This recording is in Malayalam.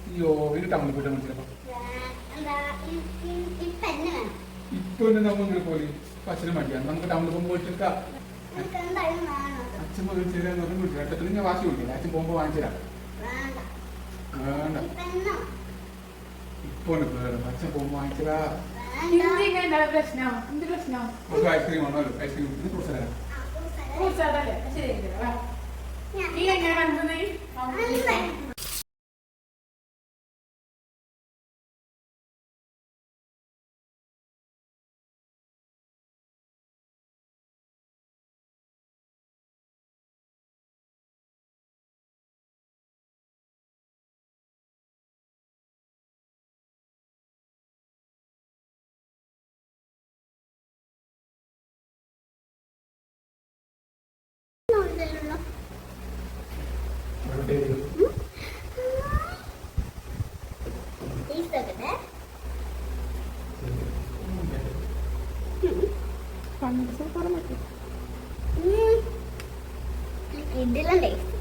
അയ്യോ ഇത് ടൗണിൽ പോയിട്ട് മനസ്സിലാക്കാം ഇപ്പൊ നമ്മൾ പോലെ അച്ഛനും മടിയാണ് നമുക്ക് ടൗണിൽ പോകുമ്പോൾ പോയിട്ട് അച്ഛൻ ചേരാൻ ഏട്ടത്തിന് ഞാൻ വാശി കൊടുക്കില്ല അച്ഛൻ പോകുമ്പോ വാങ്ങിച്ചരാം വേണ്ട ഇപ്പൊ അച്ഛൻ പോകുമ്പോ വാങ്ങിച്ചരാ ഐസ്ക്രീം ആണല്ലോ ഐസ്ക്രീം ഫ്രൂട്ട്സ് തരാം ഇതിലും